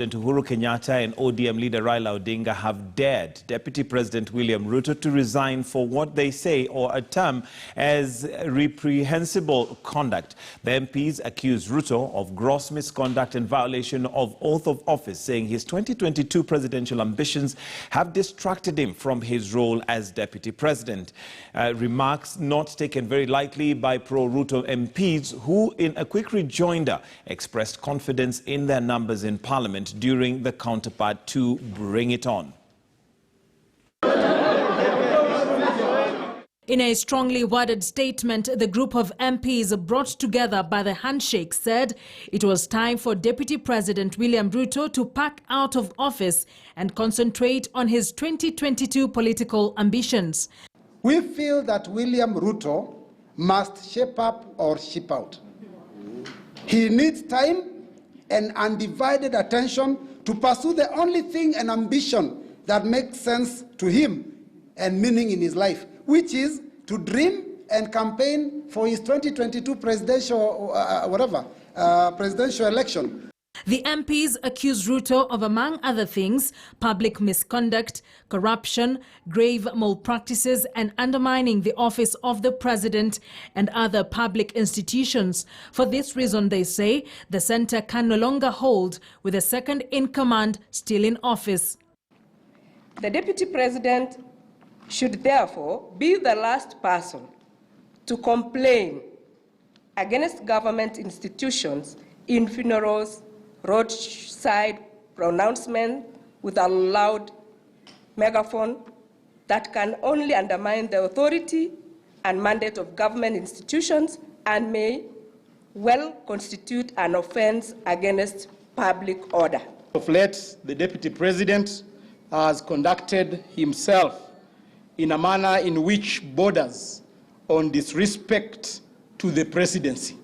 President Uhuru Kenyatta and ODM leader Raila Odinga have dared Deputy President William Ruto to resign for what they say or a term as reprehensible conduct. The MPs accuse Ruto of gross misconduct and violation of oath of office, saying his 2022 presidential ambitions have distracted him from his role as Deputy President. Remarks not taken very lightly by pro-Ruto MPs who, in a quick rejoinder, expressed confidence in their numbers in Parliament during the counterpart to Bring It On. In a strongly worded statement, the group of MPs brought together by the handshake said it was time for Deputy President William Ruto to pack out of office and concentrate on his 2022 political ambitions. We feel that William Ruto must shape up or ship out. He needs time and undivided attention to pursue the only thing and ambition that makes sense to him and meaning in his life, which is to dream and campaign for his 2022 presidential presidential election. The MPs accused Ruto of, among other things, public misconduct, corruption, grave malpractices and undermining the office of the president and other public institutions. For this reason, they say, the centre can no longer hold with the second in command still in office. The deputy president should therefore be the last person to complain against government institutions in funerals, roadside pronouncement with a loud megaphone that can only undermine the authority and mandate of government institutions and may well constitute an offense against public order. Of late, the Deputy President has conducted himself in a manner in which borders on disrespect to the presidency.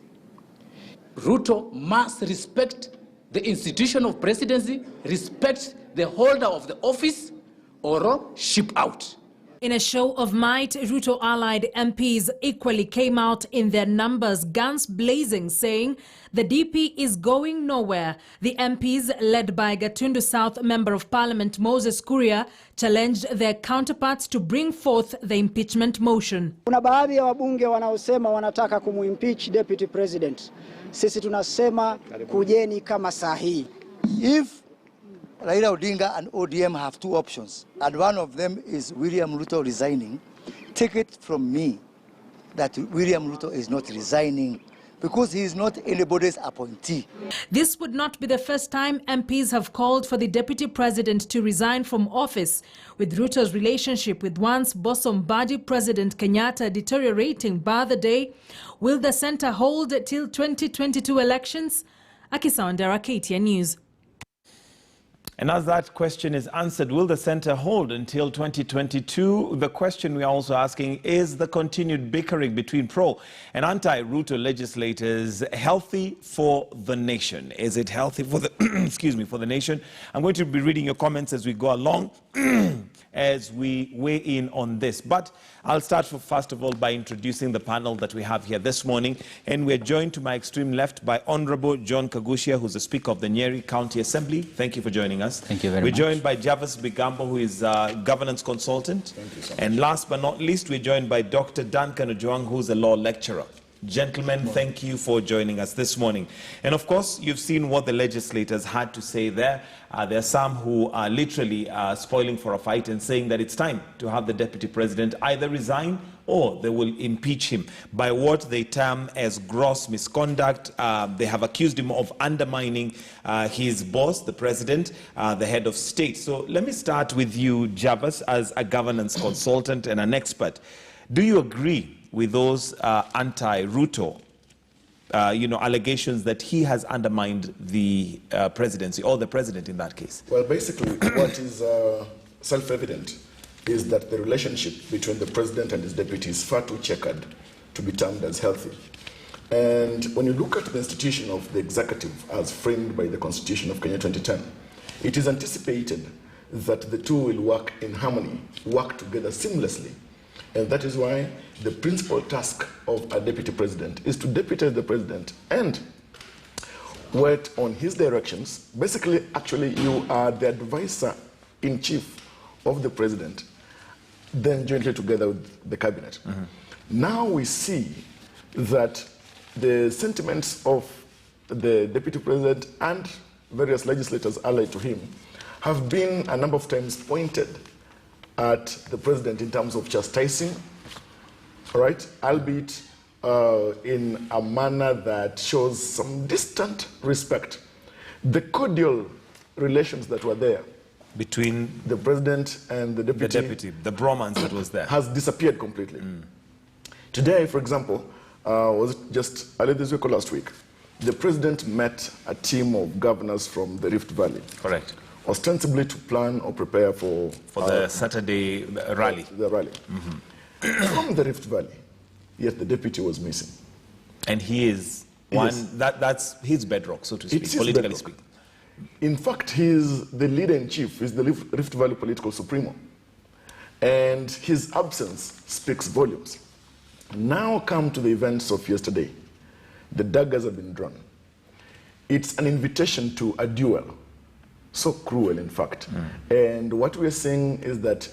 Ruto must respect the institution of presidency, respect the holder of the office, or ship out. In a show of might, Ruto-allied MPs equally came out in their numbers, guns blazing, saying the DP is going nowhere. The MPs, led by Gatundu South Member of Parliament Moses Kuria, challenged their counterparts to bring forth the impeachment motion. Kuna baadhi ya wabunge wanaosema wanataka kumuimpeach Deputy President. Sisi tunasema kujeni kama sahihi. If Raila Odinga and ODM have two options, and one of them is William Ruto resigning, take it from me that William Ruto is not resigning because he is not anybody's appointee. This would not be the first time MPs have called for the deputy president to resign from office, with Ruto's relationship with once bosom buddy President Kenyatta deteriorating by the day. Will the centre hold till 2022 elections? Akisa Wandera, KTN News. And as that question is answered, will the centre hold until 2022? The question we are also asking, is the continued bickering between pro and anti-Ruto legislators healthy for the nation? Is it healthy for the, for the nation? I'm going to be reading your comments as we go along, as we weigh in on this. But I'll start first of all by introducing the panel that we have here this morning. And we're joined to my extreme left by Honorable John Kagushia, who's the Speaker of the Nyeri County Assembly. Thank you for joining us. Thank you very much. We're joined by Javas Bigambo, who is a governance consultant. Thank you so much. And last but not least, we're joined by Dr. Duncan Ojwang, who's a law lecturer. Gentlemen, thank you for joining us this morning. And of course, you've seen what the legislators had to say there. There are some who are literally spoiling for a fight and saying that it's time to have the deputy president either resign or they will impeach him by what they term as gross misconduct. They have accused him of undermining his boss, the president, the head of state. So let me start with you, Javas, as a governance consultant and an expert. Do you agree with those anti-Ruto allegations that he has undermined the presidency, or the president in that case? Well, basically, what is self-evident is that the relationship between the president and his deputy is far too checkered to be termed as healthy. And when you look at the institution of the executive as framed by the Constitution of Kenya 2010, it is anticipated that the two will work in harmony, work together seamlessly. And that is why the principal task of a deputy president is to deputize the president and worked on his directions. Basically, actually, you are the advisor-in-chief of the president, then jointly together with the cabinet. Now we see that the sentiments of the deputy president and various legislators allied to him have been a number of times pointed at the president in terms of chastising, right, albeit in a manner that shows some distant respect. The cordial relations that were there between the president and the deputy, the bromance that was there, has disappeared completely. Today, for example, was it just earlier this week or last week, the president met a team of governors from the Rift Valley. Correct. Ostensibly to plan or prepare for the Saturday rally. The rally. From the Rift Valley, yet the deputy was missing. And he is that's his bedrock, so to speak, politically speaking. In fact, he is the leader-in-chief, he's the Rift Valley political supremo. And his absence speaks volumes. Now come to the events of yesterday. The daggers have been drawn. It's an invitation to a duel. So cruel, in fact. And what we're seeing is that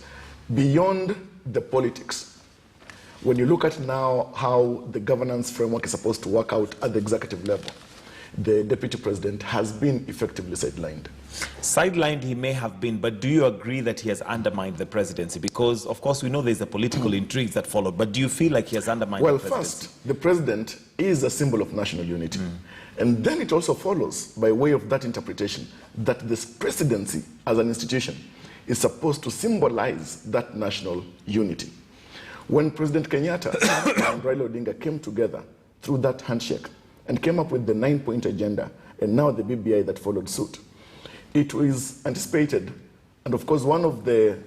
beyond the politics, when you look at now how the governance framework is supposed to work out at the executive level, the deputy president has been effectively sidelined. Sidelined he may have been, but do you agree that he has undermined the presidency? Because, of course, we know there's a political intrigue that followed, but do you feel like he has undermined the presidency? Well, first, the president is a symbol of national unity. And then it also follows, by way of that interpretation, that this presidency as an institution is supposed to symbolize that national unity. When President Kenyatta and Raila Odinga came together through that handshake and came up with the 9-point agenda, and now the BBI that followed suit, it was anticipated, and of course one of the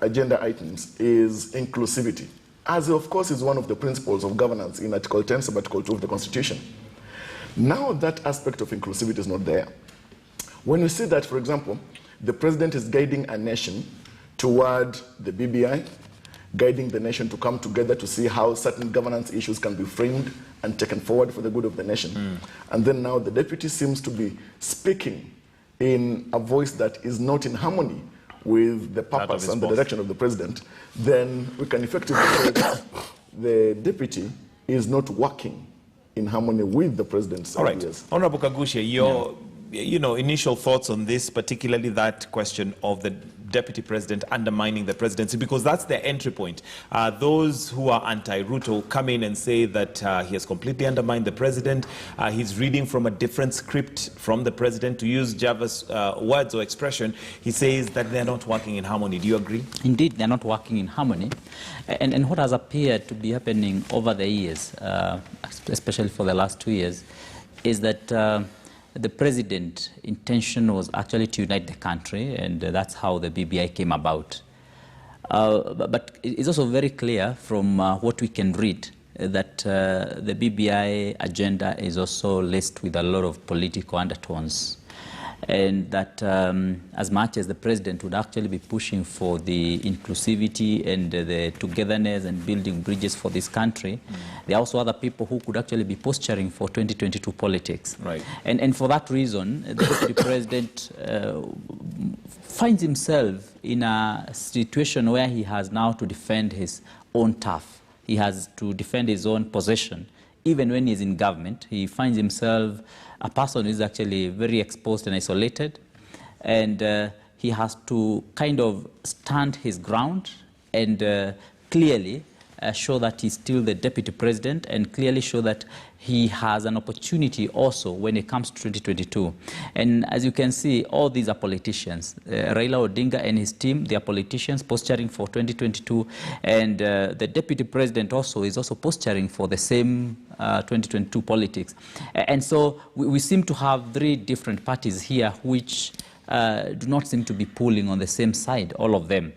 agenda items is inclusivity, as of course is one of the principles of governance in Article 10, Sub-Article 2 of the Constitution. Now that aspect of inclusivity is not there. When we see that, for example, the president is guiding a nation toward the BBI, guiding the nation to come together to see how certain governance issues can be framed and taken forward for the good of the nation. And then now the deputy seems to be speaking in a voice that is not in harmony with the purpose and the direction of the president, then we can effectively say that the deputy is not working in harmony with the president's ideas. Honorable Kagusha, your initial thoughts on this, particularly that question of the deputy president undermining the presidency, because that's their entry point. Those who are anti-Ruto come in and say that he has completely undermined the president. He's reading from a different script from the president. To use Java's words or expression, he says that they're not working in harmony. Do you agree? Indeed, they're not working in harmony. And what has appeared to be happening over the years, especially for the last 2 years, is that the president's intention was actually to unite the country, and that's how the BBI came about. But it's also very clear from what we can read that the BBI agenda is also laced with a lot of political undertones, and that as much as the president would actually be pushing for the inclusivity and the togetherness and building bridges for this country, there are also other people who could actually be posturing for 2022 politics. Right. And for that reason, the deputy president finds himself in a situation where he has now to defend his own turf. He has to defend his own possession. Even when he's in government, he finds himself a person who is actually very exposed and isolated, and he has to kind of stand his ground and clearly show that he's still the deputy president, and clearly show that he has an opportunity also when it comes to 2022. And as you can see, all these are politicians. Raila Odinga and his team, they are politicians posturing for 2022, and the deputy president also is also posturing for the same 2022 politics. And so we seem to have 3 different parties here which do not seem to be pulling on the same side, all of them,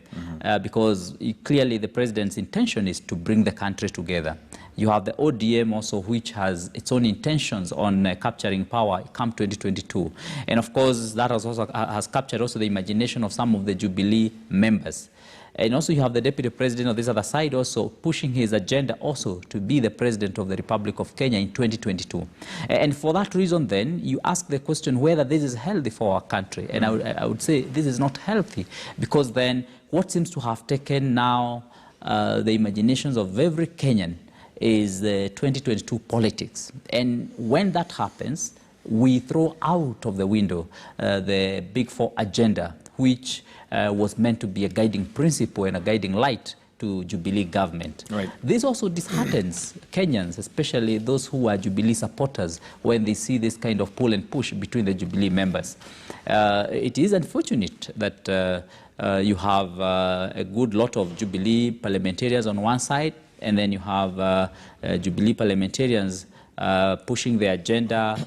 because clearly the president's intention is to bring the country together. You have the ODM also, which has its own intentions on capturing power come 2022. And of course, that has captured also the imagination of some of the Jubilee members. And also you have the Deputy President on this other side also pushing his agenda also to be the President of the Republic of Kenya in 2022. And for that reason then, you ask the question whether this is healthy for our country. And I would say this is not healthy, because then what seems to have taken now the imaginations of every Kenyan is the 2022 politics. And when that happens, we throw out of the window the Big Four agenda, which was meant to be a guiding principle and a guiding light to Jubilee government. Right. This also disheartens Kenyans, especially those who are Jubilee supporters, when they see this kind of pull and push between the Jubilee members. It is unfortunate that you have a good lot of Jubilee parliamentarians on one side, and then you have Jubilee parliamentarians pushing the agenda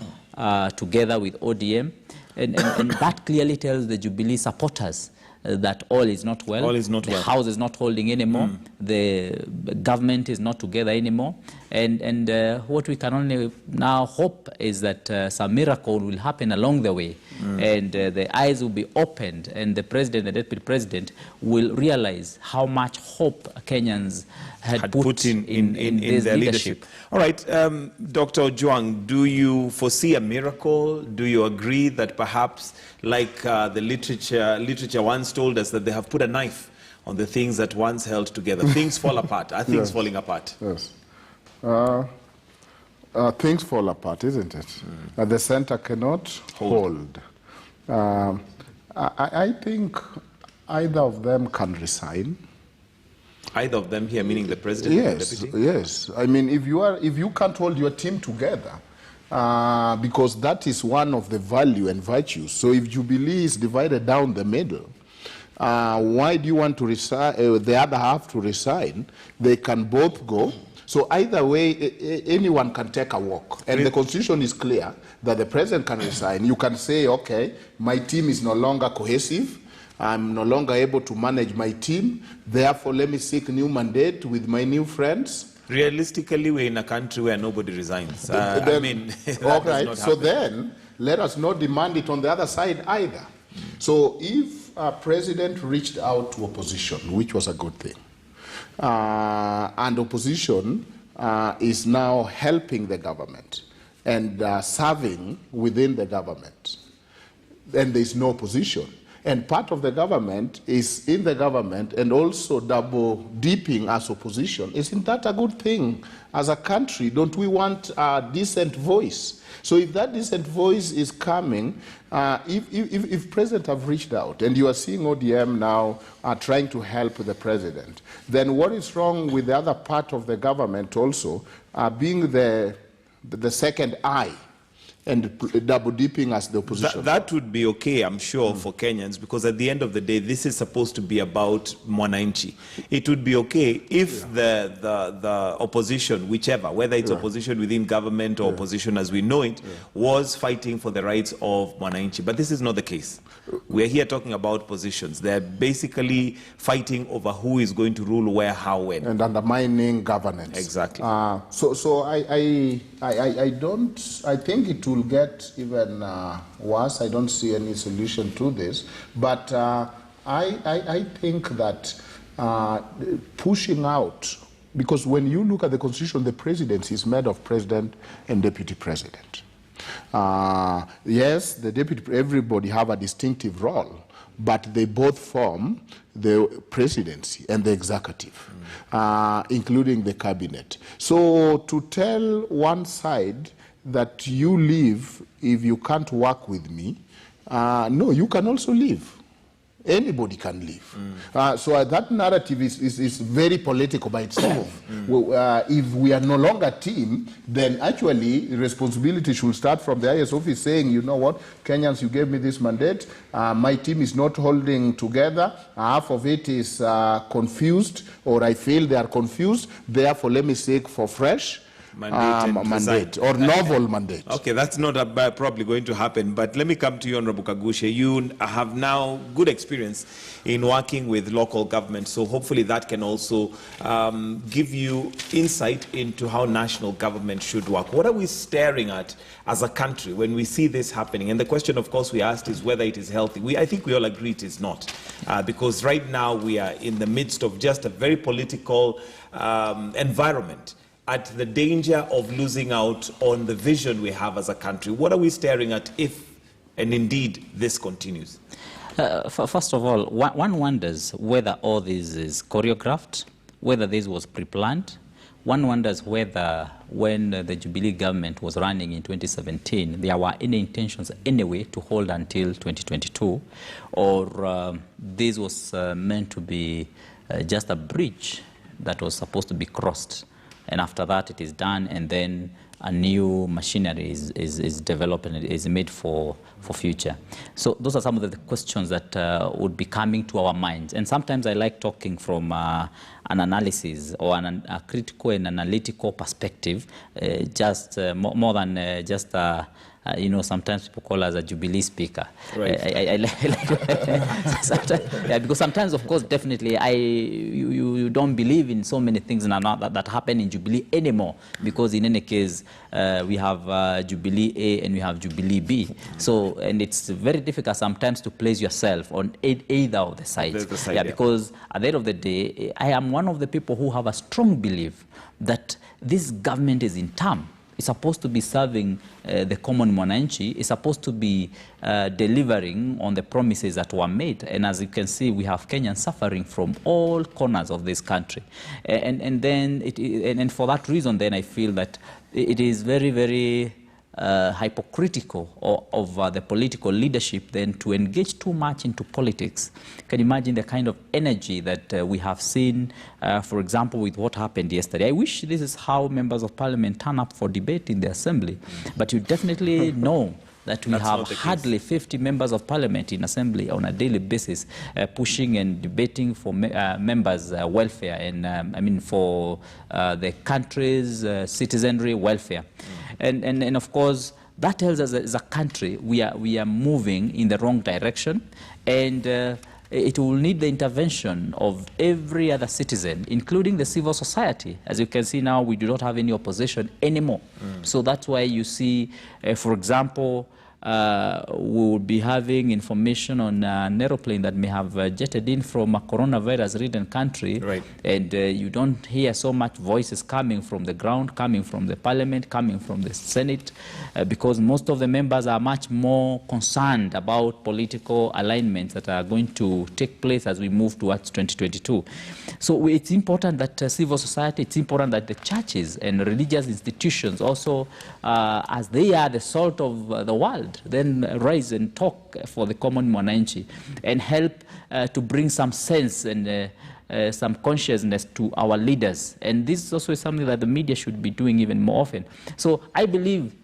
together with ODM. And that clearly tells the Jubilee supporters that all is not well. All is not well. The House is not holding anymore. The government is not together anymore. And what we can only now hope is that some miracle will happen along the way. And the eyes will be opened, and the President and the Deputy President will realize how much hope Kenyans had put in their leadership. All right, Dr. Ojwang, do you foresee a miracle? Do you agree that perhaps, like the literature once told us, that they have put a knife on the things that once held together? Things fall apart. Are things falling apart? Yes. Things fall apart, isn't it? The center cannot hold. I think either of them can resign. Either of them here, meaning the president and the deputy? Yes. I mean, if you can't hold your team together, because that is one of the value and virtues. So if Jubilee is divided down the middle, why do you want to resign, the other half to resign? They can both go. So either way, anyone can take a walk. And the constitution is clear that the president can resign. You can say, okay, my team is no longer cohesive. I'm no longer able to manage my team. Therefore, let me seek new mandate with my new friends. Realistically, we're in a country where nobody resigns. I mean, okay, so then let us not demand it on the other side either. So if a president reached out to opposition, which was a good thing, and opposition is now helping the government and serving within the government, then there is no opposition. And part of the government is in the government and also double dipping as opposition. Isn't that a good thing? As a country, don't we want a decent voice? So if that decent voice is coming, if president have reached out and you are seeing ODM now trying to help the president, then what is wrong with the other part of the government also being the second eye and double dipping as the opposition? That would be okay, I'm sure, for Kenyans, because at the end of the day, this is supposed to be about mwananchi. It would be okay if the opposition, whichever, whether it's opposition within government or opposition as we know it, was fighting for the rights of mwananchi. But this is not the case. We're here talking about positions. They're basically fighting over who is going to rule where, how, when. And undermining governance. Exactly. So I think it will get even worse. I don't see any solution to this. But I think that pushing out, because when you look at the constitution, the presidency is made of president and deputy president. Yes, the deputy, everybody have a distinctive role, but they both form the presidency and the executive, including the cabinet. So to tell one side that you leave if you can't work with me, no, you can also leave. Anybody can leave. So that narrative is very political by itself. If we are no longer a team, then actually responsibility should start from the highest office saying, you know what, Kenyans, you gave me this mandate. My team is not holding together. Half of it is confused, or I feel they are confused. Therefore, let me seek for fresh. mandate or novel mandate. Okay, that's not probably going to happen, but let me come to you, Honorable Kagushe. You have now good experience in working with local government, so hopefully that can also give you insight into how national government should work. What are we staring at as a country when we see this happening? And the question, of course, we asked is whether it is healthy. I think we all agree it is not, because right now we are in the midst of just a very political environment, at the danger of losing out on the vision we have as a country. What are we staring at if, and indeed, this continues? First of all, one wonders whether all this is choreographed, whether this was pre-planned. One wonders whether when the Jubilee government was running in 2017, there were any intentions anyway to hold until 2022, or this was meant to be just a bridge that was supposed to be crossed. And after that, it is done, and then a new machinery is developed and is made for future. So those are some of the questions that would be coming to our minds. And sometimes I like talking from an analysis or a critical and analytical perspective, more than just you know, sometimes people call us a Jubilee speaker. Right. Yeah, because sometimes, of course, definitely, you don't believe in so many things that happen in Jubilee anymore, because in any case, we have Jubilee A and we have Jubilee B. So, and it's very difficult sometimes to place yourself on either of the sides. Yeah, because at the end of the day, I am one of the people who have a strong belief that this government is in term. It's supposed to be serving the common mwananchi. It's supposed to be delivering on the promises that were made. And as you can see, we have Kenyans suffering from all corners of this country. And for that reason, then I feel that it is very, very hypocritical of the political leadership then to engage too much into politics. Can you imagine the kind of energy that we have seen, for example, with what happened yesterday? I wish this is how members of parliament turn up for debate in the assembly, but you definitely know that we have hardly 50 members of parliament in assembly on a daily basis pushing and debating for members' welfare and I mean for the country's citizenry welfare. And of course, that tells us that as a country we are moving in the wrong direction, and it will need the intervention of every other citizen, including the civil society. As you can see now, we do not have any opposition anymore. So that's why you see, for example, we will be having information on an aeroplane that may have jetted in from a coronavirus-ridden country, right. And you don't hear so much voices coming from the ground, coming from the parliament, coming from the Senate, because most of the members are much more concerned about political alignments that are going to take place as we move towards 2022. So it's important that civil society, it's important that the churches and religious institutions also, as they are the salt of the world, then rise and talk for the common mwananchi and help to bring some sense and some consciousness to our leaders. And this is also something that the media should be doing even more often. So I believe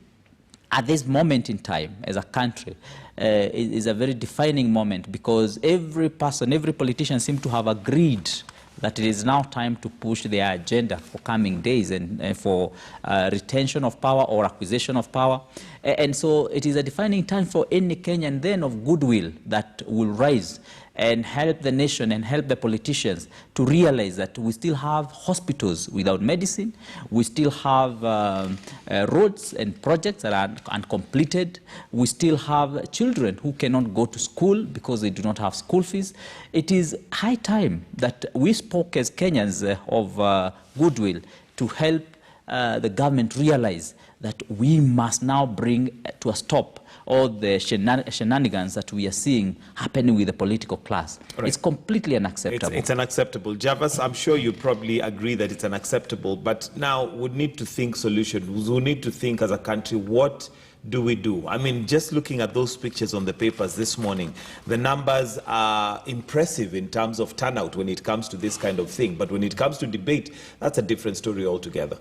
at this moment in time as a country, it is a very defining moment, because every person, every politician seems to have agreed that it is now time to push their agenda for coming days and for retention of power or acquisition of power. And so it is a defining time for any Kenyan then of goodwill that will rise and help the nation and help the politicians to realize that we still have hospitals without medicine, we still have roads and projects that are uncompleted, we still have children who cannot go to school because they do not have school fees. It is high time that we spoke as Kenyans of goodwill to help the government realize that we must now bring to a stop all the shenanigans that we are seeing happening with the political class. Right. It's completely unacceptable. It's unacceptable. Javas, I'm sure you probably agree that it's unacceptable, but now we need to think solutions. We need to think as a country, what do we do? I mean, just looking at those pictures on the papers this morning, the numbers are impressive in terms of turnout when it comes to this kind of thing. But when it comes to debate, that's a different story altogether.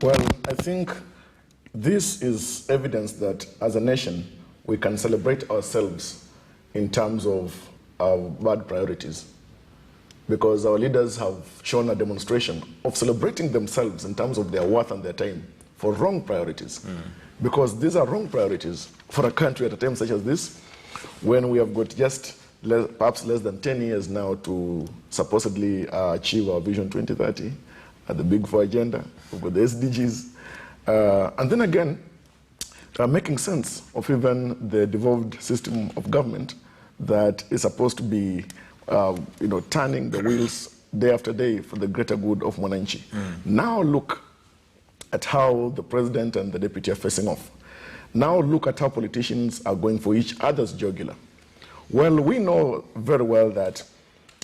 Well, I think this is evidence that as a nation, we can celebrate ourselves in terms of our bad priorities, because our leaders have shown a demonstration of celebrating themselves in terms of their worth and their time. for wrong priorities. Because these are wrong priorities for a country at a time such as this, when we have got just perhaps less than 10 years now to supposedly achieve our Vision 2030, the Big Four agenda, we've got the SDGs, and then again, making sense of even the devolved system of government that is supposed to be, turning the wheels day after day for the greater good of Mwananchi. Now look at how the president and the deputy are facing off. Now look at how politicians are going for each other's jugular. Well, we know very well that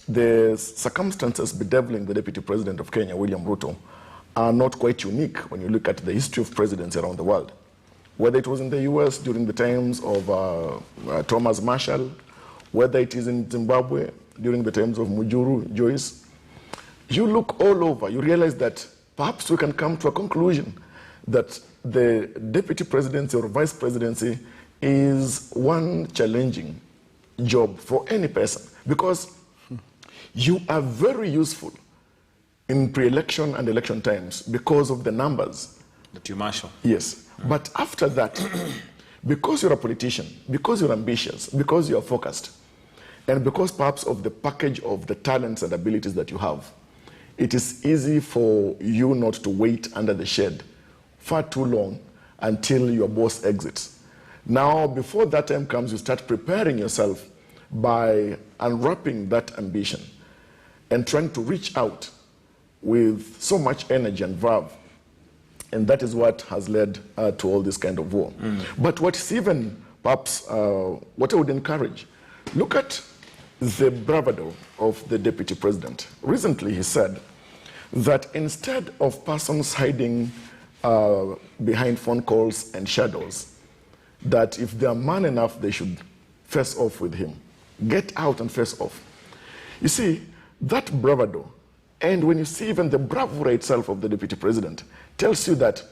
the circumstances bedeviling the deputy president of Kenya, William Ruto, are not quite unique when you look at the history of presidents around the world. Whether it was in the US during the times of Thomas Marshall, whether it is in Zimbabwe during the times of Mujuru Joyce, you look all over, you realize that perhaps we can come to a conclusion that the deputy presidency or vice presidency is one challenging job for any person, because you are very useful in pre-election and election times because of the numbers that you marshal. Yes, but after that, because you're a politician, because you're ambitious, because you're focused, and because perhaps of the package of the talents and abilities that you have, it is easy for you not to wait under the shed far too long until your boss exits. Now, before that time comes, you start preparing yourself by unwrapping that ambition and trying to reach out with so much energy and verve. And that is what has led to all this kind of war. But what's even perhaps what I would encourage, look at the bravado of the deputy president. Recently he said that instead of persons hiding behind phone calls and shadows, that if they are man enough, they should face off with him. Get out and face off. You see, that bravado, and when you see even the bravura itself of the deputy president, tells you that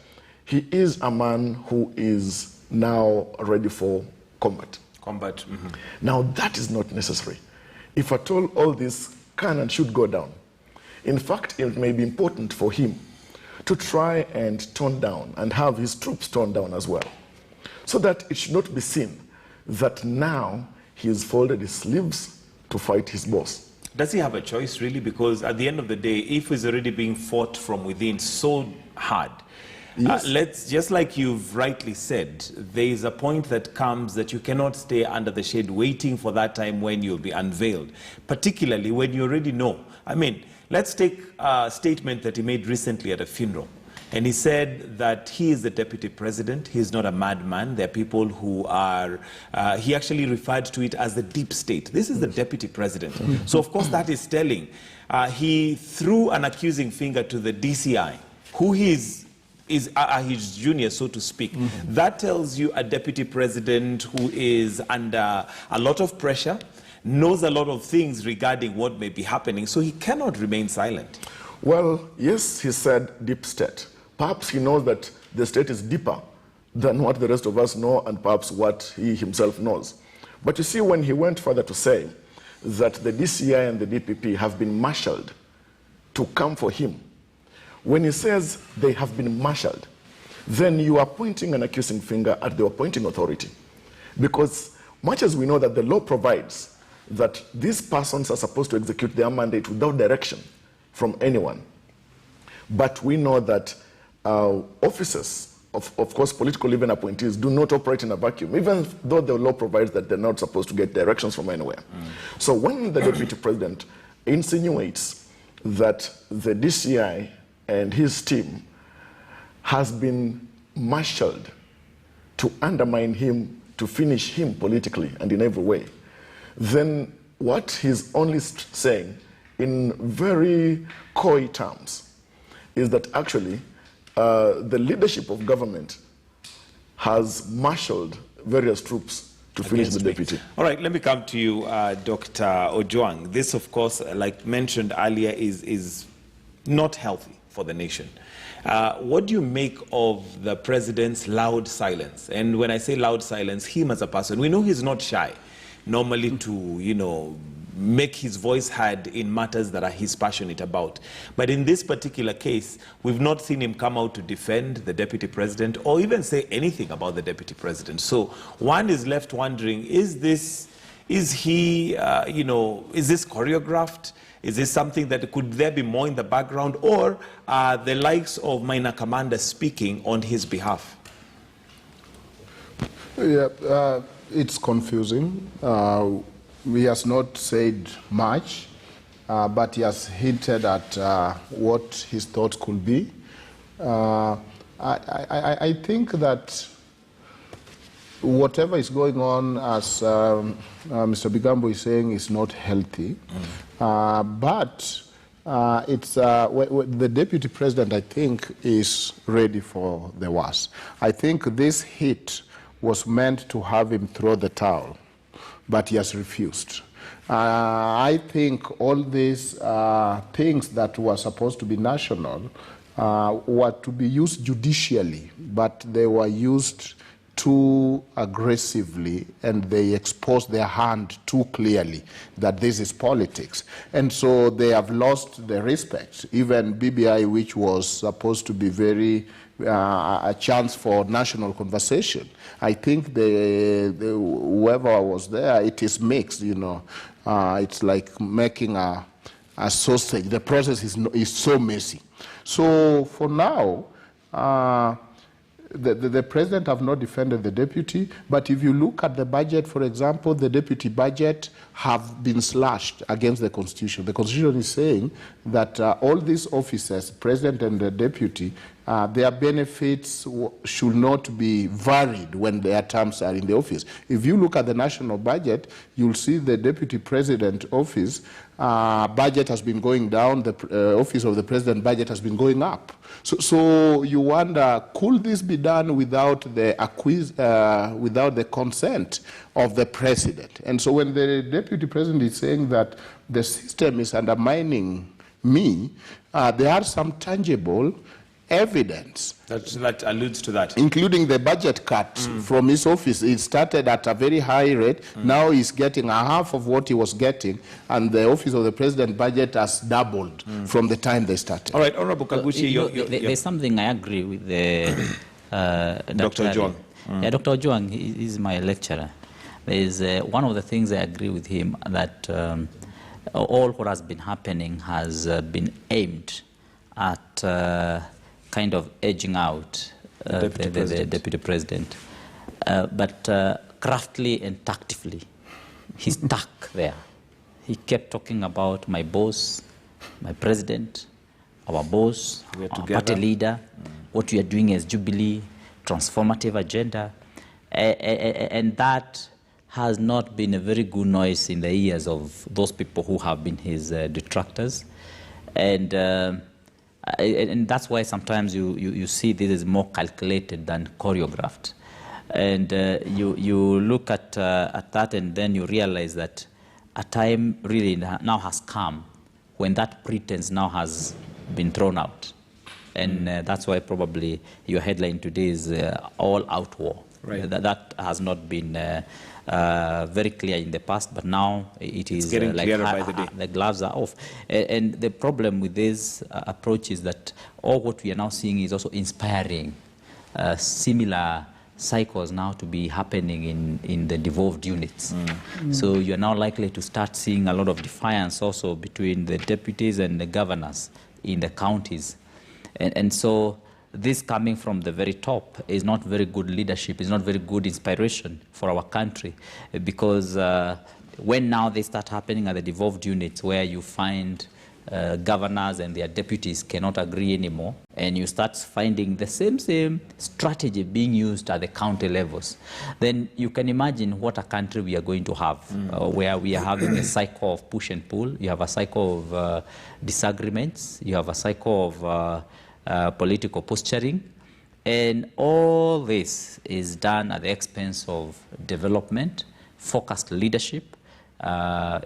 he is a man who is now ready for combat. Now, that is not necessary. If at all this can and should go down, in fact, it may be important for him to try and tone down and have his troops toned down as well, so that it should not be seen that now he has folded his sleeves to fight his boss. Does he have a choice, really? Because at the end of the day, if he's already being fought from within so hard, yes. Just like you've rightly said, there is a point that comes that you cannot stay under the shade waiting for that time when you'll be unveiled, particularly when you already know. I mean, let's take a statement that he made recently at a funeral. And he said that he is the deputy president. He is not a madman. There are people who are, he actually referred to it as the deep state. This is the deputy president. So, of course, that is telling. He threw an accusing finger to the DCI, who he is his junior, so to speak. That tells you a deputy president who is under a lot of pressure, knows a lot of things regarding what may be happening, so he cannot remain silent. Well, yes, he said deep state. Perhaps he knows that the state is deeper than what the rest of us know and perhaps what he himself knows. But you see, when he went further to say that the DCI and the DPP have been marshaled to come for him, when he says they have been marshaled, then you are pointing an accusing finger at the appointing authority. Because much as we know that the law provides that these persons are supposed to execute their mandate without direction from anyone, but we know that officers, of course, political even appointees, do not operate in a vacuum, even though the law provides that they're not supposed to get directions from anywhere. So when the deputy president insinuates that the DCI and his team has been marshaled to undermine him, to finish him politically and in every way, then what he's only saying in very coy terms is that actually the leadership of government has marshaled various troops to finish the deputy. All right, let me come to you, Dr. Ojwang. This, of course, like mentioned earlier, is not healthy for the nation. What do you make of the president's loud silence? And when I say loud silence, him as a person, we know he's not shy normally to, make his voice heard in matters that he's passionate about. But in this particular case, we've not seen him come out to defend the deputy president or even say anything about the deputy president. So one is left wondering, is this choreographed? Is this something that could there be more in the background, or the likes of minor commander speaking on his behalf? Yeah, it's confusing. He has not said much, but he has hinted at what his thoughts could be. I think that whatever is going on, as Mr. Bigambo is saying, is not healthy. But the deputy president, I think, is ready for the worst. I think this hit was meant to have him throw the towel, but he has refused. I think all these things that were supposed to be national were to be used judicially, but they were used too aggressively, and they exposed their hand too clearly that this is politics. And so they have lost the respect. Even BBI, which was supposed to be very a chance for national conversation, I think whoever was there, it is mixed, you know. It's like making a sausage. The process is so messy. So for now, the president have not defended the deputy, but if you look at the budget, for example, the deputy budget have been slashed against the constitution. The constitution is saying that all these officers, president and the deputy, their benefits should not be varied when their terms are in the office. If you look at the national budget, you'll see the deputy president office budget has been going down, the office of the president budget has been going up. So you wonder, could this be done without the consent of the president? And so when the deputy president is saying that the system is undermining me, there are some tangible evidence that alludes to that, including the budget cut from his office. It started at a very high rate. Now he's getting a half of what he was getting, and the office of the president budget has doubled from the time they started. All right, Honorable Kaguchi, there's something I agree with the Dr. Ojwang. Yeah, Dr. Ojwang is my lecturer. There's one of the things I agree with him, that all what has been happening has been aimed at kind of edging out the deputy president. But craftily and tactfully, he stuck there. He kept talking about my boss, my president, our boss, our party leader, what we are doing as Jubilee, transformative agenda. And that has not been a very good noise in the ears of those people who have been his detractors. And that's why sometimes you see this is more calculated than choreographed. And you look at that, and then you realize that a time really now has come when that pretense now has been thrown out. And that's why probably your headline today is all-out war. Right. That has not been very clear in the past, but now it is getting like clearer by the day. The gloves are off. And the problem with this approach is that all what we are now seeing is also inspiring similar cycles now to be happening in the devolved units. So you are now likely to start seeing a lot of defiance also between the deputies and the governors in the counties. And so this coming from the very top is not very good leadership, is not very good inspiration for our country, because when now they start happening at the devolved units where you find governors and their deputies cannot agree anymore, and you start finding the same strategy being used at the county levels, then you can imagine what a country we are going to have, where we are having a cycle of push and pull. You have a cycle of disagreements, you have a cycle of political posturing, and all this is done at the expense of development, focused leadership,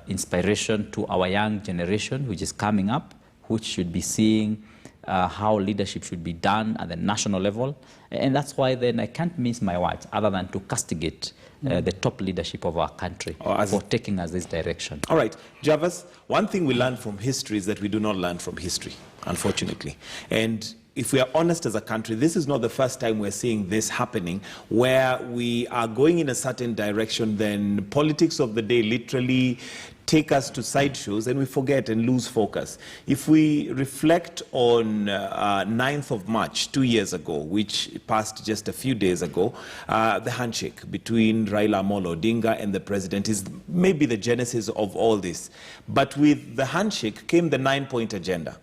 inspiration to our young generation which is coming up, which should be seeing how leadership should be done at the national level. And that's why then I can't mince my words other than to castigate the top leadership of our country for taking us this direction. All right, Javas, one thing we learn from history is that we do not learn from history, unfortunately. And if we are honest as a country, this is not the first time we're seeing this happening, where we are going in a certain direction, then politics of the day literally take us to sideshows and we forget and lose focus. If we reflect on 9th of March, 2 years ago, which passed just a few days ago, the handshake between Raila Amolo Odinga and the president is maybe the genesis of all this. But with the handshake came the 9-point agenda,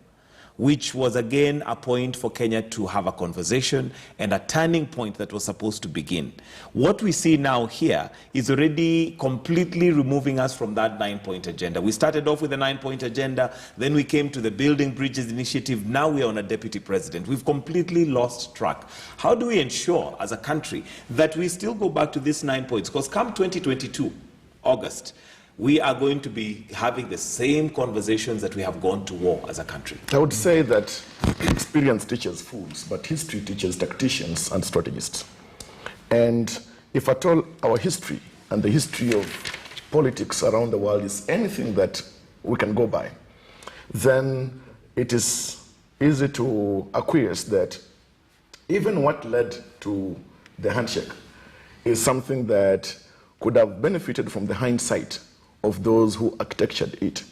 which was again a point for Kenya to have a conversation and a turning point that was supposed to begin. What we see now here is already completely removing us from that 9-point agenda. We started off with the 9-point agenda, then we came to the Building Bridges initiative, now we are on a deputy president. We've completely lost track. How do we ensure as a country that we still go back to these 9 points? Because come 2022, August, we are going to be having the same conversations that we have gone to war as a country. I would say that experience teaches fools, but history teaches tacticians and strategists. And if at all our history and the history of politics around the world is anything that we can go by, then it is easy to acquiesce that even what led to the handshake is something that could have benefited from the hindsight of those who architectured it.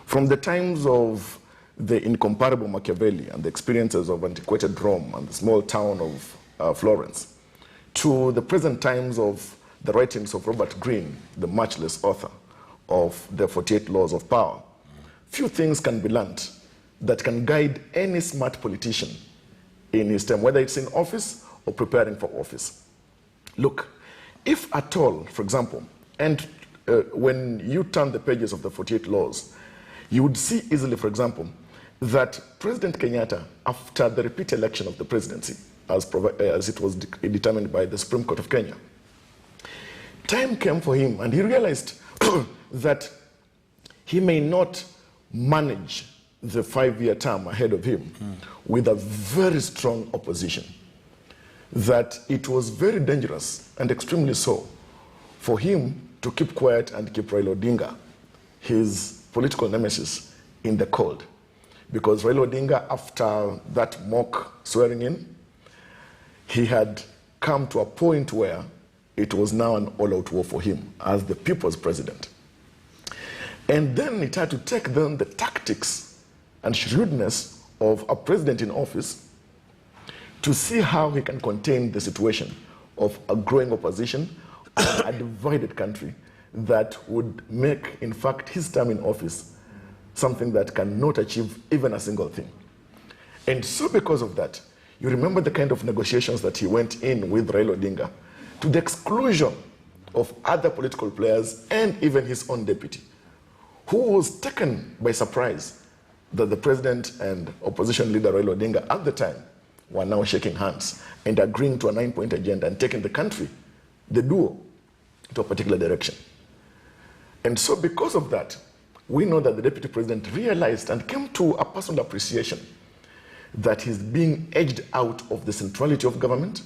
From the times of the incomparable Machiavelli and the experiences of antiquated Rome and the small town of Florence, to the present times of the writings of Robert Greene, the matchless author of the 48 Laws of Power, few things can be learnt that can guide any smart politician in his term, whether it's in office or preparing for office. Look, if at all, for example, and when you turn the pages of the 48 laws, you would see easily, for example, that President Kenyatta, after the repeat election of the presidency, as it was determined by the Supreme Court of Kenya, time came for him and he realized that he may not manage the 5-year term ahead of him with a very strong opposition, that it was very dangerous and extremely so for him to keep quiet and keep Raila Odinga, his political nemesis, in the cold. Because Raila Odinga, after that mock swearing in, he had come to a point where it was now an all-out war for him as the people's president. And then it had to take then the tactics and shrewdness of a president in office to see how he can contain the situation of a growing opposition and a divided country that would make, in fact, his term in office something that cannot achieve even a single thing. And so because of that, you remember the kind of negotiations that he went in with Raila Odinga, to the exclusion of other political players and even his own deputy, who was taken by surprise that the president and opposition leader Raila Odinga at the time were now shaking hands and agreeing to a 9-point agenda and taking the country, the duo, to a particular direction. And so because of that, we know that the deputy president realized and came to a personal appreciation that he's being edged out of the centrality of government,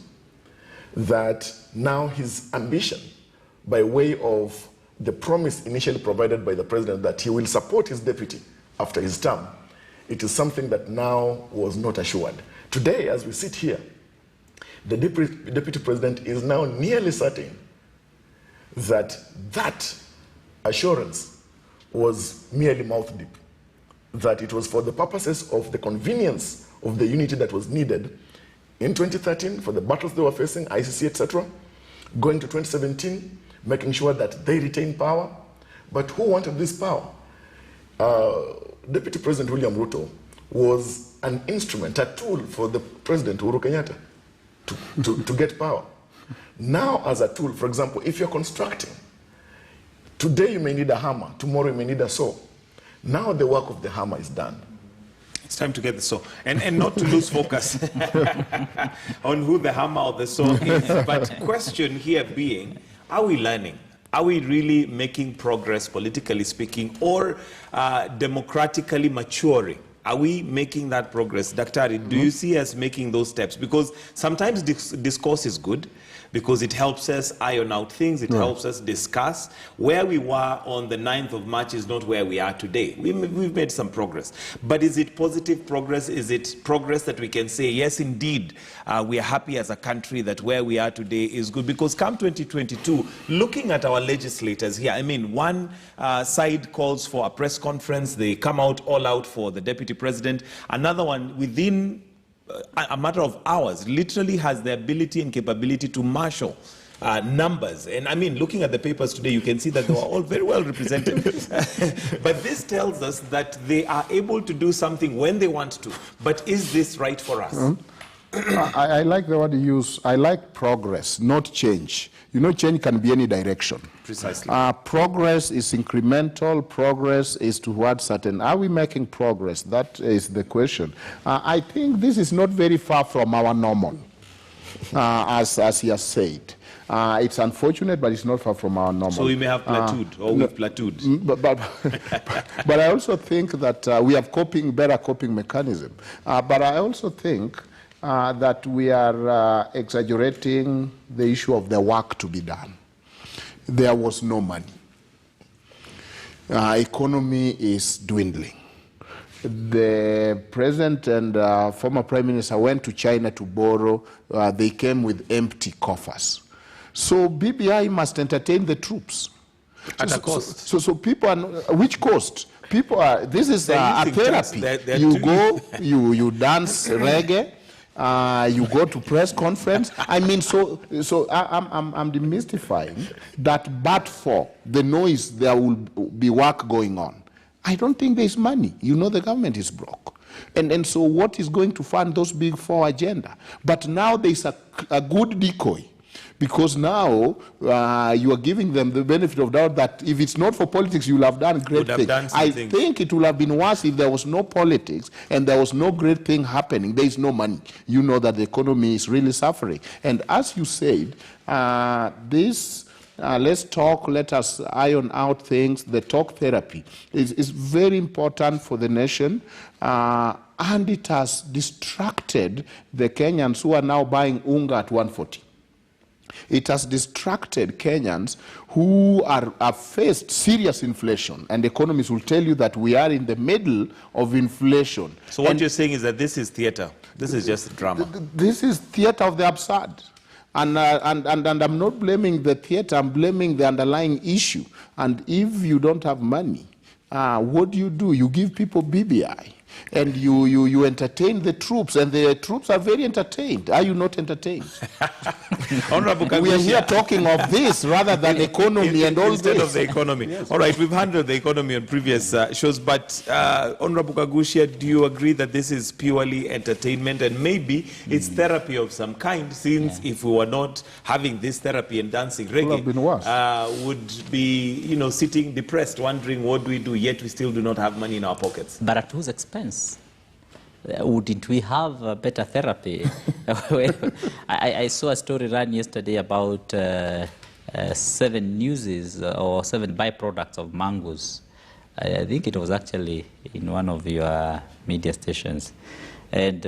that now his ambition, by way of the promise initially provided by the president that he will support his deputy after his term, it is something that now was not assured. Today, as we sit here, the deputy president is now nearly certain that that assurance was merely mouth deep, that it was for the purposes of the convenience of the unity that was needed in 2013 for the battles they were facing, ICC, etc., going to 2017, making sure that they retain power. But who wanted this power? Deputy President William Ruto was an instrument, a tool for the President Uhuru Kenyatta to get power. Now, as a tool, for example, if you're constructing, today you may need a hammer, tomorrow you may need a saw. Now the work of the hammer is done. It's time to get the saw. And not to lose focus on who the hammer or the saw is. But question here being, are we learning? Are we really making progress, politically speaking, or democratically maturing Are we making that progress? Daktari, do you see us making those steps? Because sometimes discourse is good, because it helps us iron out things, it helps us discuss. Where we were on the 9th of March is not where we are today. We've made some progress. But is it positive progress? Is it progress that we can say, yes, indeed, we are happy as a country that where we are today is good? Because come 2022, looking at our legislators here, I mean, one side calls for a press conference, they come out all out for the deputy president. Another one, within a matter of hours, literally has the ability and capability to marshal numbers. And I mean, looking at the papers today, you can see that they were all very well represented. But this tells us that they are able to do something when they want to. But is this right for us? I like the word you use. I like progress, not change. You know, change can be any direction. Precisely. Progress is incremental. Progress is towards certain. Are we making progress? That is the question. I think this is not very far from our normal, as he has said. It's unfortunate, but it's not far from our normal. So we may have plateaued, or we've plateaued. But I also think that we have better coping mechanism. But I also think that we are exaggerating the issue of the work to be done. There was no money. Economy is dwindling. The president and former prime minister went to China to borrow. They came with empty coffers. So BBI must entertain the troops. At a cost. So people are, which cost? People are, this is a therapy. You go, you dance reggae. You go to press conference. I mean, so I'm demystifying that, but for the noise, there will be work going on. I don't think there's money. You know, the government is broke. And so what is going to fund those big four agenda? But now there's a good decoy. Because now you are giving them the benefit of doubt that if it's not for politics, you will have done great things. I think it would have been worse if there was no politics and there was no great thing happening. There is no money. You know that the economy is really suffering. And as you said, let's talk, let us iron out things. The talk therapy is very important for the nation. And it has distracted the Kenyans who are now buying unga at 140. It has distracted Kenyans who are faced serious inflation, and economists will tell you that we are in the middle of inflation. So what you're saying is that this is theater. This is just drama. This is theater of the absurd. And I'm not blaming the theater, I'm blaming the underlying issue. And if you don't have money, what do? You give people BBI. And you entertain the troops, and the troops are very entertained. Are you not entertained? We are here talking of this rather than economy and all instead this. of the economy. Yes. All right, we've handled the economy on previous shows, but Honorable Kagushia, do you agree that this is purely entertainment and maybe it's therapy of some kind, since if we were not having this therapy and dancing reggae, would be sitting depressed, wondering what do we do, yet we still do not have money in our pockets. But at whose expense? Wouldn't we have better therapy? I saw a story run yesterday about 7 uses or 7 byproducts of mangoes. I think it was actually in one of your media stations. And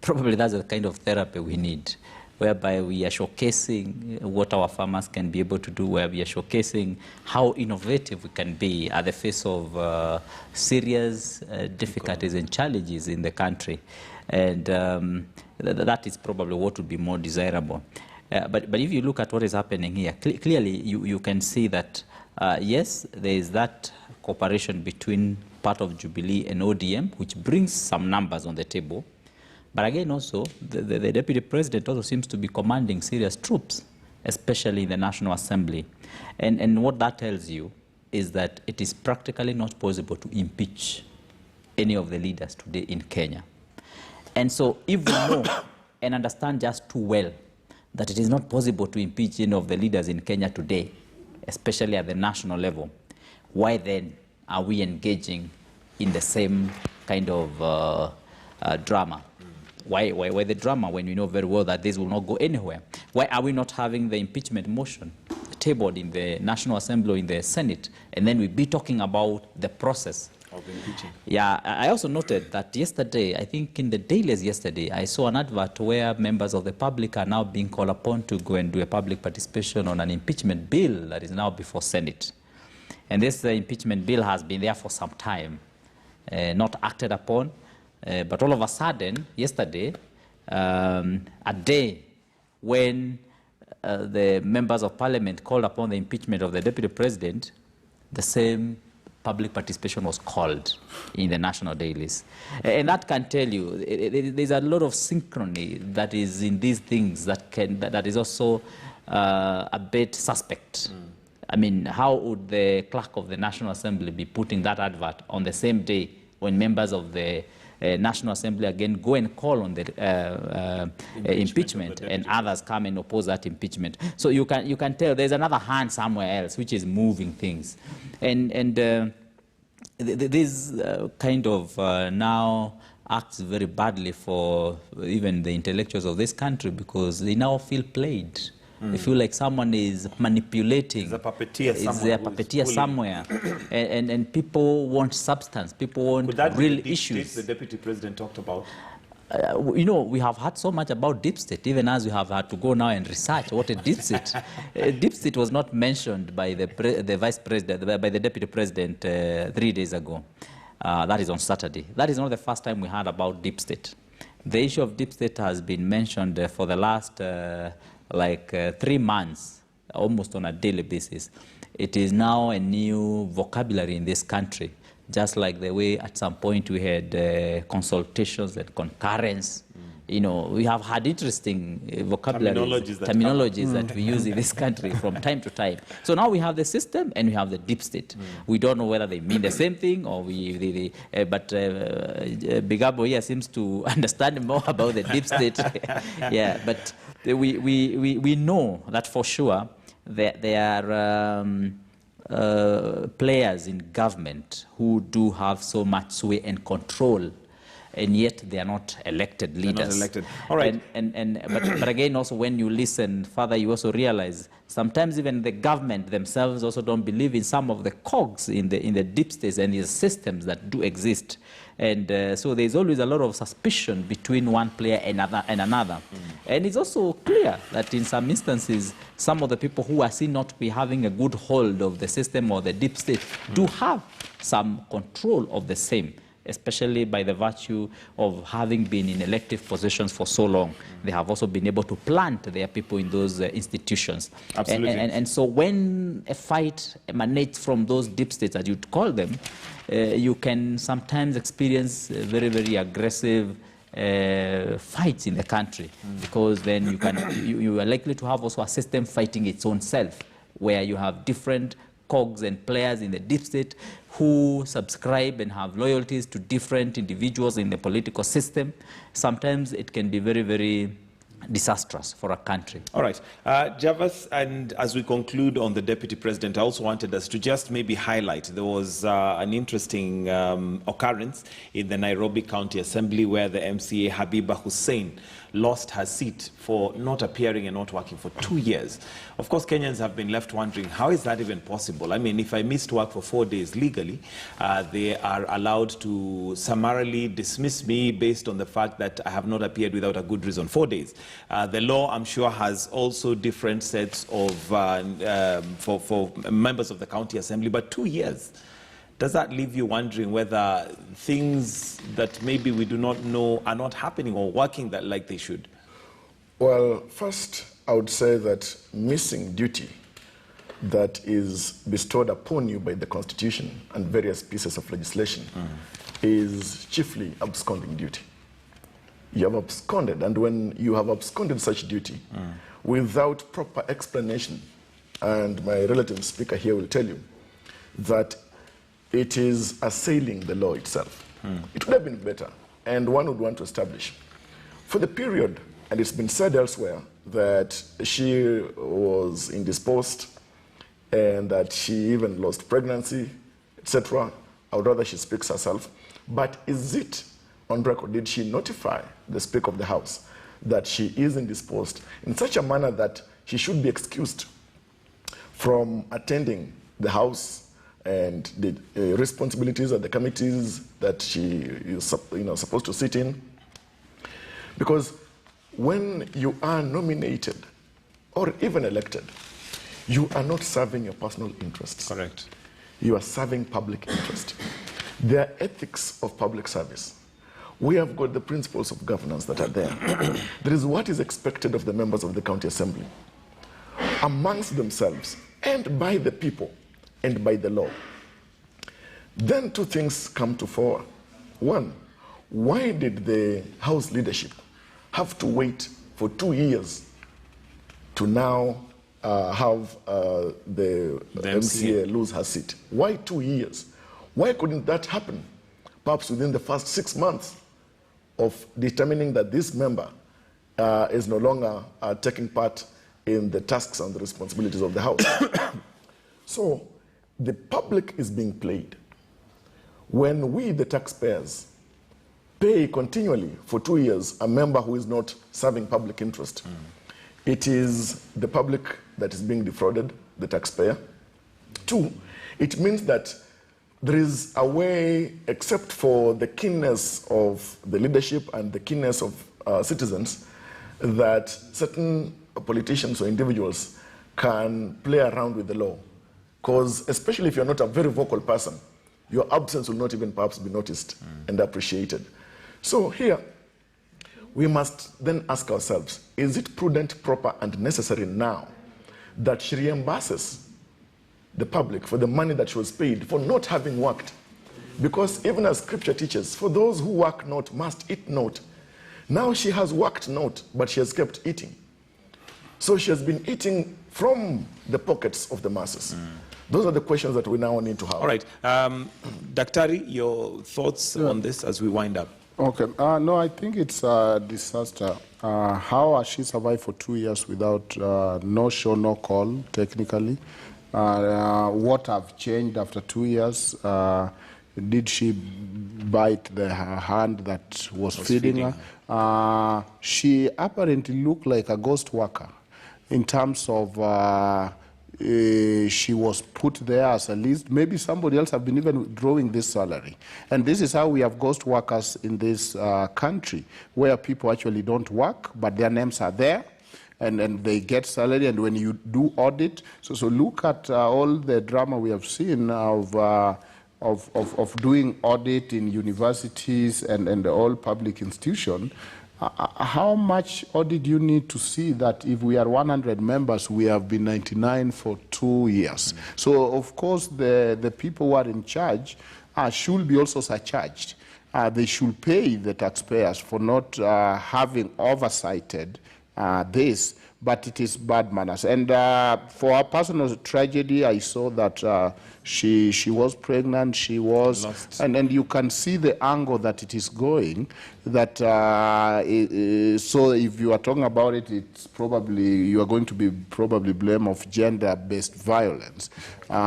probably that's the kind of therapy we need, whereby we are showcasing what our farmers can be able to do, where we are showcasing how innovative we can be at the face of serious difficulties and challenges in the country. And that is probably what would be more desirable. But if you look at what is happening here, clearly you can see that, yes, there is that cooperation between part of Jubilee and ODM, which brings some numbers on the table. But again, also, the Deputy President also seems to be commanding serious troops, especially in the National Assembly. And what that tells you is that it is practically not possible to impeach any of the leaders today in Kenya. And so if we know and understand just too well that it is not possible to impeach any of the leaders in Kenya today, especially at the national level, why then are we engaging in the same kind of drama? Why the drama when we know very well that this will not go anywhere? Why are we not having the impeachment motion tabled in the National Assembly or in the Senate, and then we be talking about the process Of impeaching. Yeah, I also noted that yesterday, I think in the dailies yesterday, I saw an advert where members of the public are now being called upon to go and do a public participation on an impeachment bill that is now before Senate. And this impeachment bill has been there for some time, not acted upon. But all of a sudden, yesterday, a day when the members of parliament called upon the impeachment of the deputy president, the same public participation was called in the national dailies. And that can tell you, there's a lot of synchrony that is in these things that is also a bit suspect. I mean, how would the clerk of the National Assembly be putting that advert on the same day when members of the National Assembly again go and call on the impeachment and others come and oppose that impeachment? So you can tell there's another hand somewhere else which is moving things. And this kind of now acts very badly for even the intellectuals of this country, because they now feel played. They feel like someone is manipulating. There's a puppeteer somewhere. Is there a puppeteer somewhere? and people want substance. People want Could that real be the deep issues. state the deputy president talked about? You know, we have heard so much about deep state, even as we have had to go now and research what a deep state. Deep state was not mentioned by the vice president, by the deputy president 3 days ago. That is on Saturday. That is not the first time we heard about deep state. The issue of deep state has been mentioned for the last 3 months, almost on a daily basis. It is now a new vocabulary in this country, just like the way at some point we had consultations and concurrence. You know, we have had interesting terminologies that we use in this country from time to time. So now we have the system and we have the deep state. We don't know whether they mean the same thing or but Bigabo here seems to understand more about the deep state. Yeah, but we know that for sure that there are players in government who do have so much sway and control, and yet they are not elected leaders. They're not elected. All right. But again, also when you listen further, you also realize sometimes even the government themselves also don't believe in some of the cogs in the deep states and the systems that do exist. And so there's always a lot of suspicion between one player and another. And it's also clear that in some instances, some of the people who are seen not to be having a good hold of the system or the deep state do have some control of the same, especially by the virtue of having been in elective positions for so long. They have also been able to plant their people in those institutions. Absolutely. And so when a fight emanates from those deep states, as you'd call them, you can sometimes experience very, very aggressive fights in the country, because then you are likely to have also a system fighting its own self, where you have different cogs and players in the deep state who subscribe and have loyalties to different individuals in the political system. Sometimes it can be very, very disastrous for a country. All right. Javas, and as we conclude on the Deputy President, I also wanted us to just maybe highlight, there was an interesting occurrence in the Nairobi County Assembly where the MCA Habiba Hussein lost her seat for not appearing and not working for 2 years. Of course, Kenyans have been left wondering, how is that even possible? I mean, if I missed work for 4 days legally, they are allowed to summarily dismiss me based on the fact that I have not appeared without a good reason. 4 days. The law, I'm sure, has also different sets of for members of the county assembly, but 2 years. Does that leave you wondering whether things that maybe we do not know are not happening or working like they should? Well, first, I would say that missing duty that is bestowed upon you by the Constitution and various pieces of legislation is chiefly absconding duty. You have absconded, and when you have absconded such duty without proper explanation, and my relative speaker here will tell you that it is assailing the law itself. It would have been better, and one would want to establish for the period, and it's been said elsewhere, that she was indisposed and that she even lost pregnancy, etc. I would rather she speaks herself. But is it on record? Did she notify the Speaker of the House that she is indisposed in such a manner that she should be excused from attending the House and the responsibilities of the committees that she is supposed to sit in. Because when you are nominated or even elected, you are not serving your personal interests. Correct. You are serving public interest. There are ethics of public service. We have got the principles of governance that are there. There is what is expected of the members of the county assembly amongst themselves and by the people and by the law. Then two things come to fore. One, why did the House leadership have to wait for 2 years to now have the MCA lose her seat? Why 2 years? Why couldn't that happen perhaps within the first 6 months of determining that this member is no longer taking part in the tasks and the responsibilities of the House? So the public is being played. When we, the taxpayers, pay continually for 2 years a member who is not serving public interest, it is the public that is being defrauded, the taxpayer. Two, it means that there is a way, except for the keenness of the leadership and the keenness of citizens, that certain politicians or individuals can play around with the law. Because especially if you're not a very vocal person, your absence will not even perhaps be noticed and appreciated. So here, we must then ask ourselves, is it prudent, proper, and necessary now that she reimburses the public for the money that she was paid for not having worked? Because even as scripture teaches, for those who work not must eat not. Now she has worked not, but she has kept eating. So she has been eating from the pockets of the masses. Those are the questions that we now need to have. All right. Daktari, your thoughts on this as we wind up? Okay. No, I think it's a disaster. How has she survived for 2 years without no show, no call, technically? What have changed after 2 years? Did she bite her hand that was feeding her? She apparently looked like a ghost worker in terms of she was put there as a list. Maybe somebody else have been even drawing this salary. And this is how we have ghost workers in this country, where people actually don't work, but their names are there. And they get salary, and when you do audit, so look at all the drama we have seen of doing audit in universities and all public institutions. How much audit do you need to see that if we are 100 members, we have been 99 for 2 years? So, of course, the people who are in charge should be also surcharged. They should pay the taxpayers for not having oversighted this, but it is bad manners. And for a personal tragedy, I saw that she was pregnant, she was, and you can see the angle that it is going, that so if you are talking about it, it's probably, you are going to be probably blame of gender-based violence.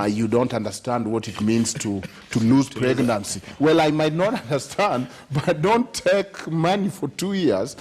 You don't understand what it means to lose pregnancy. Well, I might not understand, but don't take money for 2 years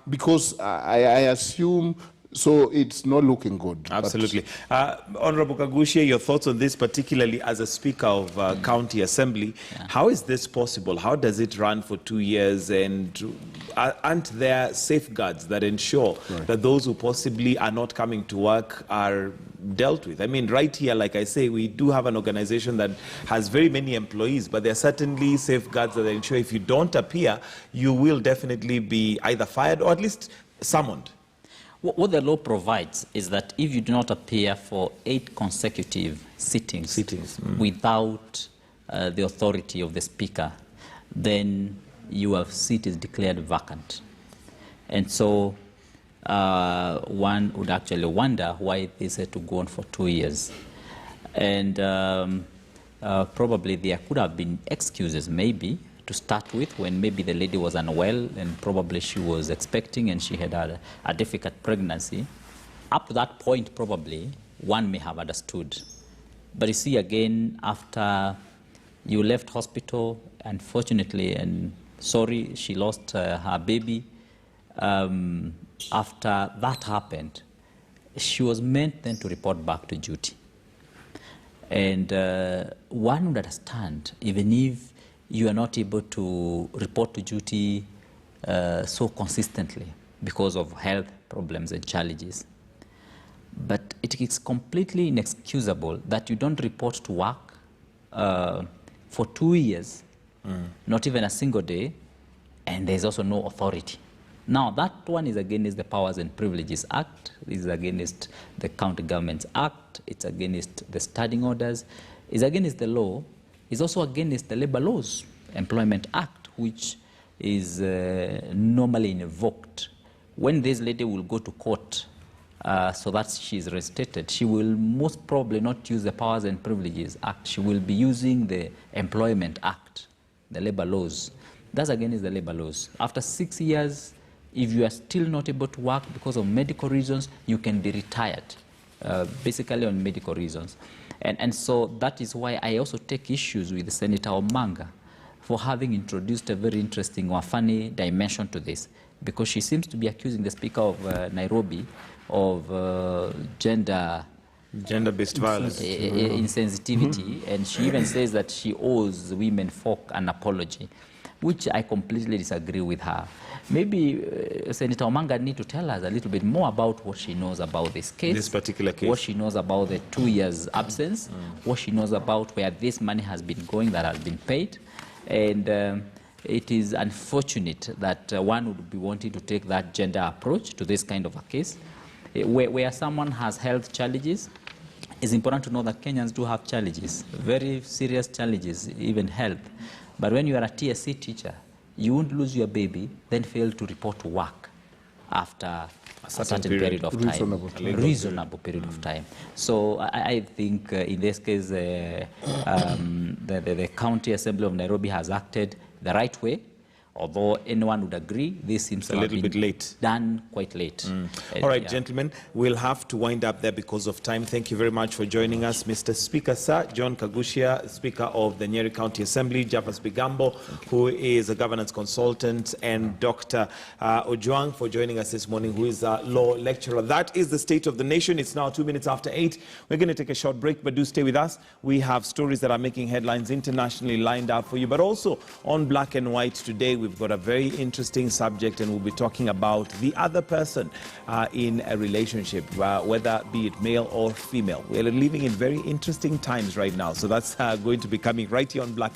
because I assume, so it's not looking good. Absolutely. Honorable Kagushie, your thoughts on this, particularly as a Speaker of County Assembly. Yeah. How is this possible? How does it run for 2 years? And aren't there safeguards that ensure that those who possibly are not coming to work are dealt with? I mean, right here, like I say, we do have an organization that has very many employees, but there are certainly safeguards that ensure if you don't appear, you will definitely be either fired or at least summoned. What the law provides is that if you do not appear for 8 consecutive sittings without the authority of the Speaker, then your seat is declared vacant. And so one would actually wonder why this had to go on for 2 years. And probably there could have been excuses, maybe, to start with, when maybe the lady was unwell and probably she was expecting and she had a difficult pregnancy. Up to that point, probably, one may have understood. But you see, again, after you left hospital, unfortunately, and sorry, she lost her baby. After that happened, she was meant then to report back to duty. And one would understand, even if you are not able to report to duty so consistently because of health problems and challenges. But it is completely inexcusable that you don't report to work for 2 years, not even a single day, and there's also no authority. Now, that one is against the Powers and Privileges Act, is against the County Governments Act, it's against the standing orders, it's against the law, it's also against the Labor Laws Employment Act, which is normally invoked. When this lady will go to court so that she is reinstated, she will most probably not use the Powers and Privileges Act. She will be using the Employment Act, the labor laws. That's against the labor laws. After 6 years, if you are still not able to work because of medical reasons, you can be retired, basically on medical reasons. And so that is why I also take issues with Senator Omanga for having introduced a very interesting or funny dimension to this, because she seems to be accusing the Speaker of Nairobi of gender-based violence, insensitivity, and she even says that she owes women folk an apology, which I completely disagree with her. Maybe Senator Omanga need to tell us a little bit more about what she knows about this case, this particular case, what she knows about the 2 years absence, what she knows about where this money has been going that has been paid. And it is unfortunate that one would be wanting to take that gender approach to this kind of a case. Where someone has health challenges, it's important to know that Kenyans do have challenges, very serious challenges, even health. But when you are a TSC teacher, you won't lose your baby, then fail to report to work after a certain period of time, reasonable period of time. So I think in this case, the County Assembly of Nairobi has acted the right way. Although anyone would agree, this seems a little bit late. Done quite late. All right, gentlemen, we'll have to wind up there because of time. Thank you very much for joining us, Mr. Speaker, sir. John Kagushia, Speaker of the Nyeri County Assembly, Javas Bigambo, who is a governance consultant, and Dr. Ojwang for joining us this morning, who is a law lecturer. That is the state of the nation. It's now 2 minutes after 8. We're going to take a short break, but do stay with us. We have stories that are making headlines internationally lined up for you, but also on Black and White today, we've got a very interesting subject, and we'll be talking about the other person in a relationship, whether be it male or female. We're living in very interesting times right now, so that's going to be coming right here on Black